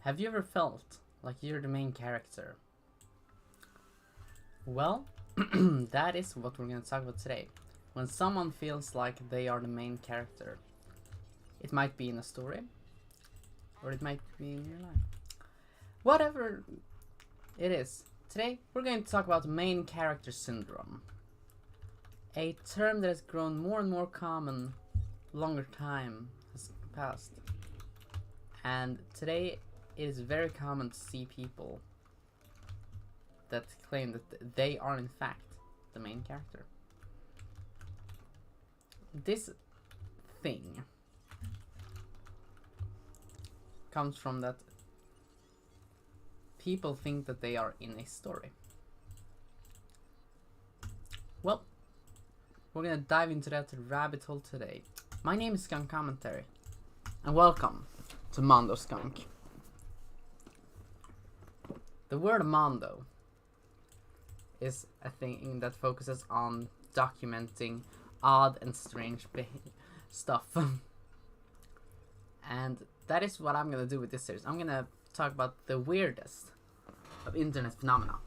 Have you ever felt like you're the main character? Well, that is what we're going to talk about today. When someone feels like they are the main character. It might be in a story, or it might be in your life. Whatever it is, today we're going to talk about main character syndrome. A term that has grown more and more common longer time has passed. And today it is very common to see people that claim that they are in fact the main character. This thing comes from that people think that they are in a story. Well, we're gonna dive into that rabbit hole today. My name is Skunk Commentary, and welcome to Mondo Skunk. The word Mondo is a thing that focuses on documenting odd and strange stuff. And that is what I'm gonna do with this series. I'm gonna talk about the weirdest of internet phenomena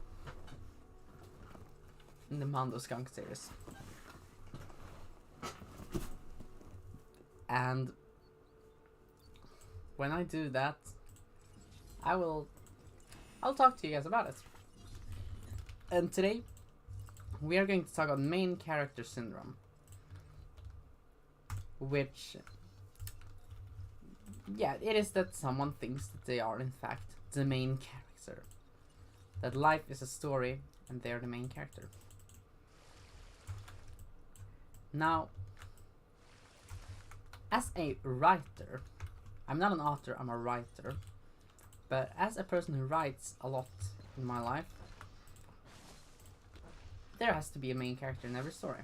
in the Mondo Skunk Series. And when I do that, I'll talk to you guys about it. And today we are going to talk about main character syndrome, which, yeah, it is that someone thinks that they are in fact the main character, that life is a story and they are the main character. Now, as a writer, I'm not an author, I'm a writer, but as a person who writes a lot in my life, there has to be a main character in every story.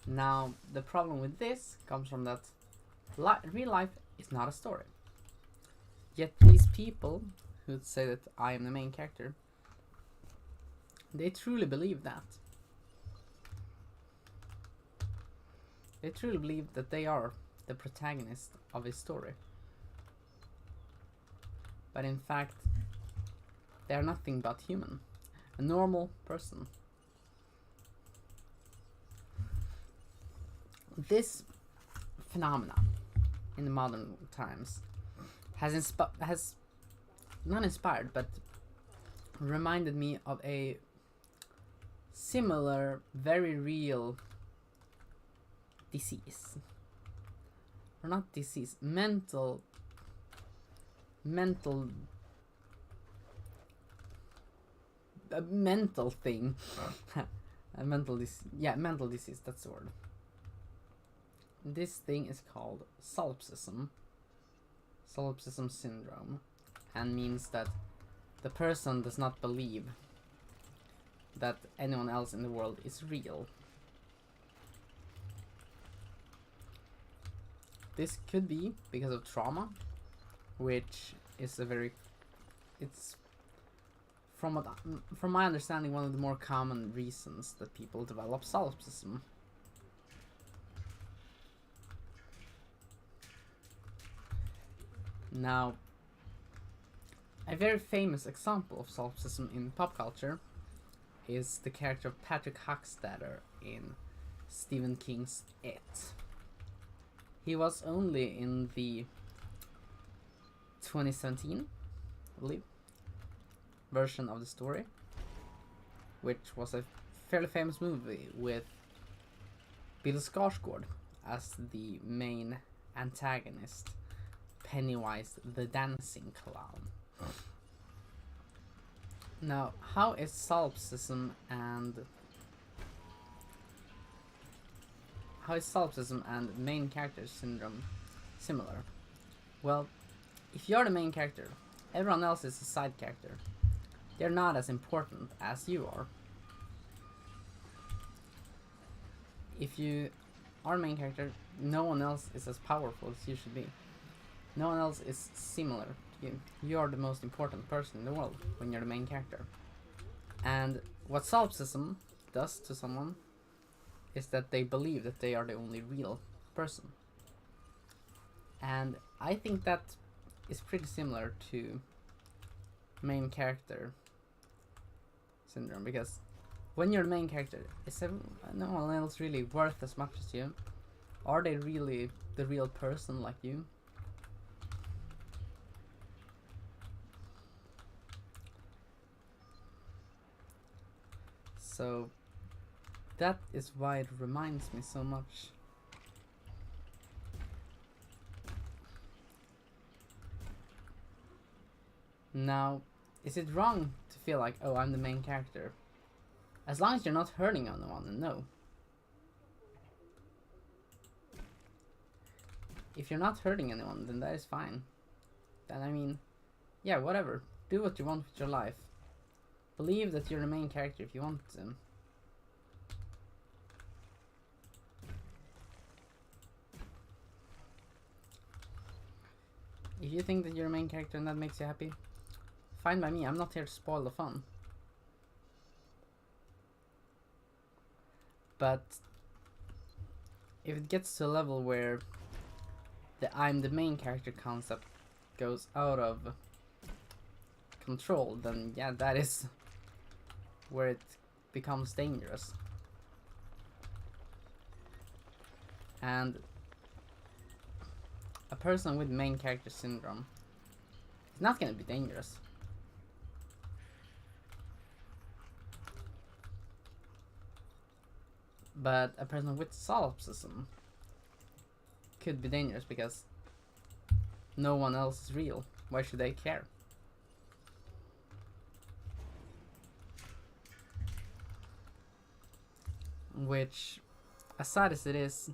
Now, the problem with this comes from that real life is not a story. Yet these people who say that I am the main character, they truly believe that. They truly believe that they are the protagonist of a story. But in fact, they are nothing but human. A normal person. This phenomena in the modern times has not inspired, but reminded me of a similar, very real disease. Or not disease, mental thing. mental disease, that's the word. This thing is called solipsism syndrome, and means that the person does not believe that anyone else in the world is real. This could be because of trauma, which is it's from my understanding one of the more common reasons that people develop solipsism. Now, a very famous example of solipsism in pop culture is the character of Patrick Hockstader in Stephen King's It. He was only in the 2017, I believe, version of the story, which was a fairly famous movie with Bill Skarsgård as the main antagonist, Pennywise the dancing clown. Now, how is solipsism and main character syndrome similar? Well, if you're the main character, everyone else is a side character. They're not as important as you are. If you are a main character, no one else is as powerful as you should be. No one else is similar to you. You are the most important person in the world when you're the main character. And what solipsism does to someone is that they believe that they are the only real person. And I think that is pretty similar to main character syndrome, because when you're the main character, is no one else really worth as much as you? Are they really the real person like you? So that is why it reminds me so much. Now, is it wrong to feel like, oh, I'm the main character? As long as you're not hurting anyone, no. If you're not hurting anyone, then that is fine. Then, I mean, yeah, whatever. Do what you want with your life. Believe that you're the main character if you want to. If you think that you're a main character and that makes you happy, fine by me. I'm not here to spoil the fun. But if it gets to a level where the I'm the main character concept goes out of control, then yeah, that is where it becomes dangerous. And a person with main character syndrome is not going to be dangerous. But a person with solipsism could be dangerous because no one else is real. Why should they care? Which, as sad as it is,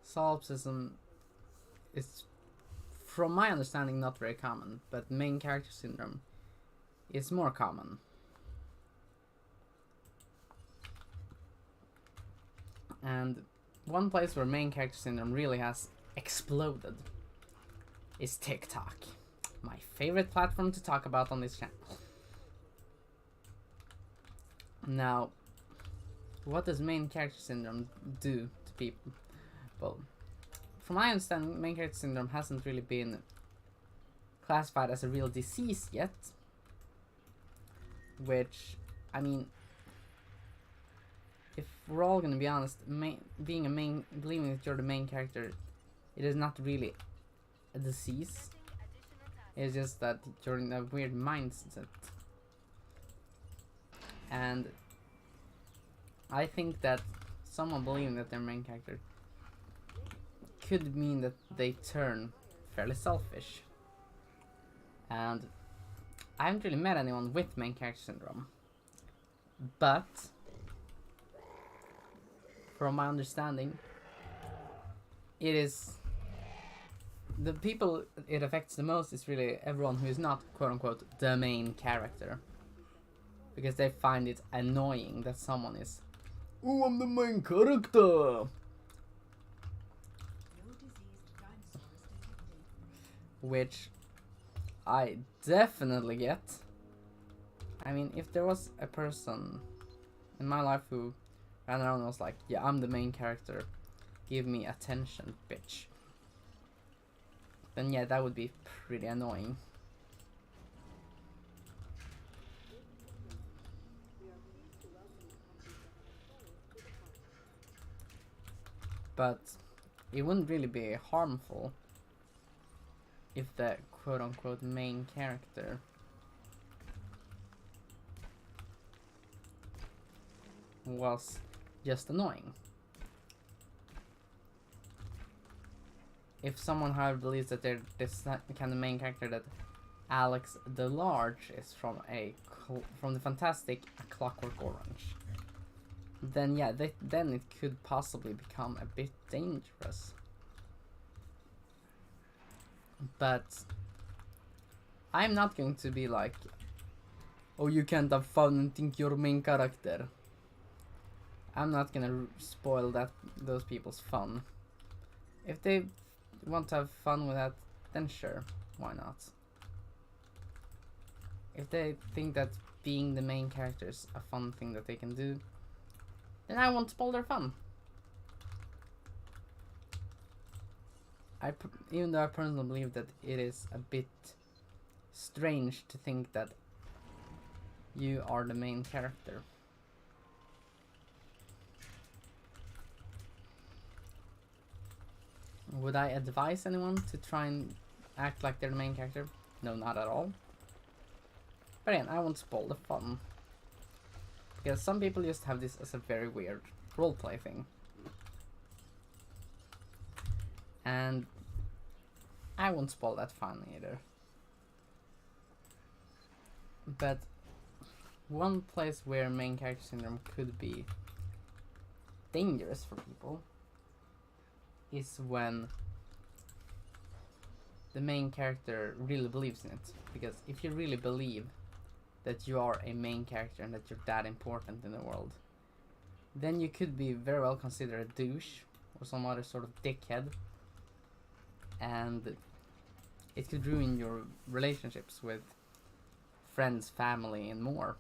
solipsism is, from my understanding, not very common, but main character syndrome is more common. And one place where main character syndrome really has exploded is TikTok. My favorite platform to talk about on this channel. Now, what does main character syndrome do to people? Well, from my understanding, main character syndrome hasn't really been classified as a real disease yet. Which, I mean, if we're all gonna be honest, believing that you're the main character, it is not really a disease. It's just that you're in a weird mindset. And I think that someone believing that they're main character could mean that they turn fairly selfish. And I haven't really met anyone with main character syndrome. But from my understanding, it is the people it affects the most is really everyone who is not quote unquote the main character, because they find it annoying that someone is, oh, I'm the main character, which I definitely get. I mean, if there was a person in my life who ran around and was like, yeah, I'm the main character, give me attention, bitch, then yeah, that would be pretty annoying. But it wouldn't really be harmful if the quote-unquote main character was just annoying. If someone, however, believes that they're this kind of main character that Alex the Large is from the fantastic A Clockwork Orange, then yeah, then it could possibly become a bit dangerous. But I'm not going to be like, oh, you can't have fun and think you're main character. I'm not gonna spoil those people's fun. If they want to have fun with that, then sure, why not? If they think that being the main character is a fun thing that they can do, then I won't spoil their fun. even though I personally believe that it is a bit strange to think that you are the main character. Would I advise anyone to try and act like they're the main character? No, not at all. But again, I won't spoil the fun. Because some people just have this as a very weird roleplay thing. And I won't spoil that fun either. But one place where main character syndrome could be dangerous for people is when the main character really believes in it. Because if you really believe that you are a main character and that you're that important in the world, then you could be very well considered a douche or some other sort of dickhead, and it could ruin your relationships with friends, family, and more.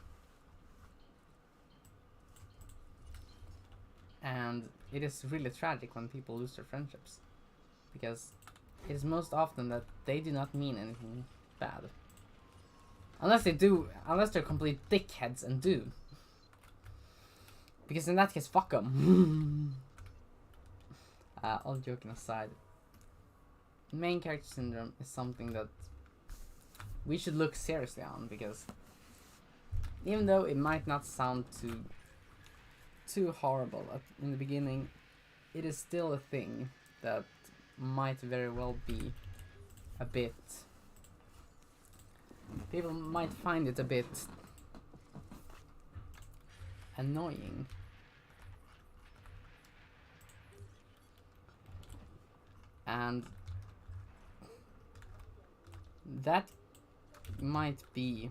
And it is really tragic when people lose their friendships, because it is most often that they do not mean anything bad. Unless they do, unless they're complete dickheads and do. Because in that case, fuck them. All joking aside, main character syndrome is something that we should look seriously on, because even though it might not sound too horrible in the beginning, it is still a thing that might very well be a bit... People might find it a bit annoying. And that might be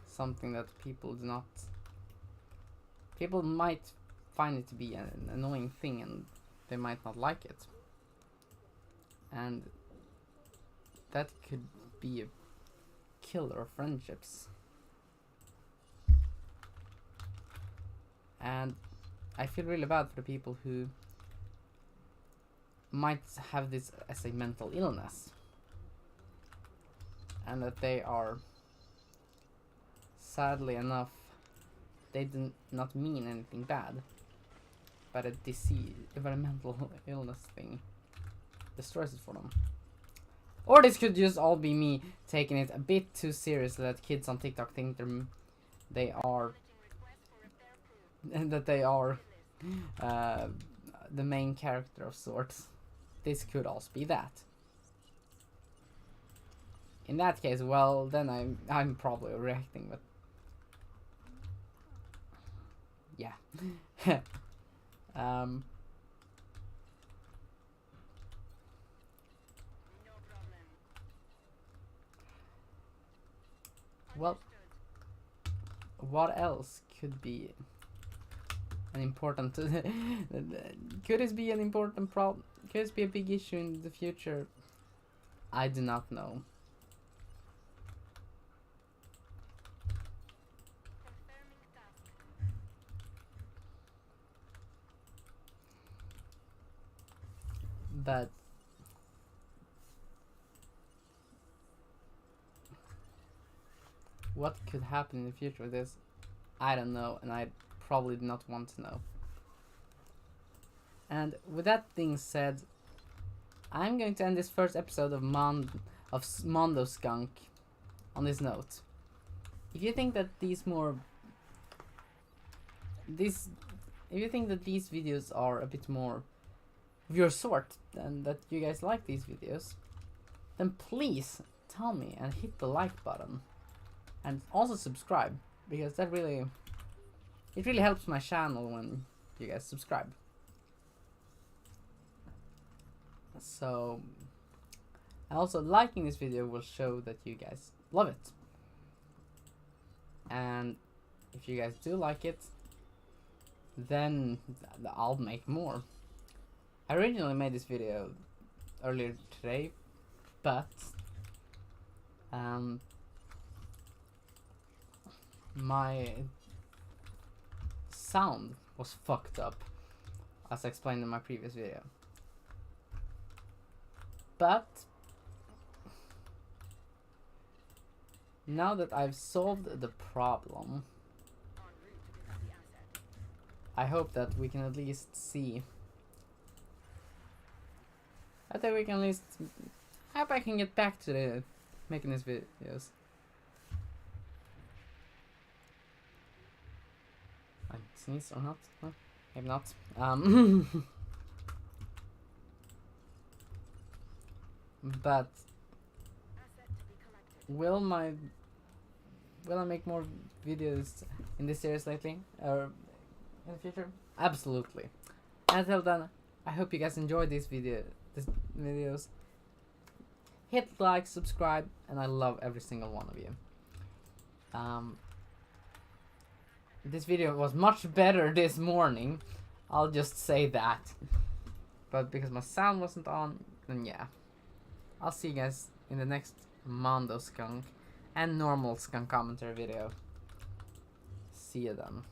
something that people do not... People might find it to be an annoying thing, and they might not like it. And that could be a killer of friendships. And I feel really bad for the people who might have this as a mental illness, and that they are, sadly enough, they do not mean anything bad, but a disease, but a mental illness thing destroys it for them. Or this could just all be me taking it a bit too seriously, that kids on TikTok think they are the main character of sorts. This could also be that. In that case, well, then I'm probably reacting, but yeah. Well, what else could be an important... could this be an important problem? Could this be a big issue in the future? I do not know. But what could happen in the future with this, I don't know, and I probably do not want to know. And with that being said, I'm going to end this first episode of Mondo Skunk on this note. If you think that these videos are a bit more of your sort, and that you guys like these videos, then please tell me and hit the like button, and also subscribe, because it really helps my channel when you guys subscribe. So, also liking this video will show that you guys love it, and if you guys do like it, then I'll make more. I originally made this video earlier today, but my sound was fucked up, as I explained in my previous video. But now that I've solved the problem, I hope that we can at least see. I think we can at least. I hope I can get back to the making these videos. I sneeze or not? Huh? Maybe not. But will I make more videos in this series lately or in the future? Absolutely. Until then, I hope you guys enjoyed these videos. Hit like, subscribe, and I love every single one of you. This video was much better this morning, I'll just say that. But because my sound wasn't on, then yeah. I'll see you guys in the next Mondo Skunk and normal skunk commentary video. See you then.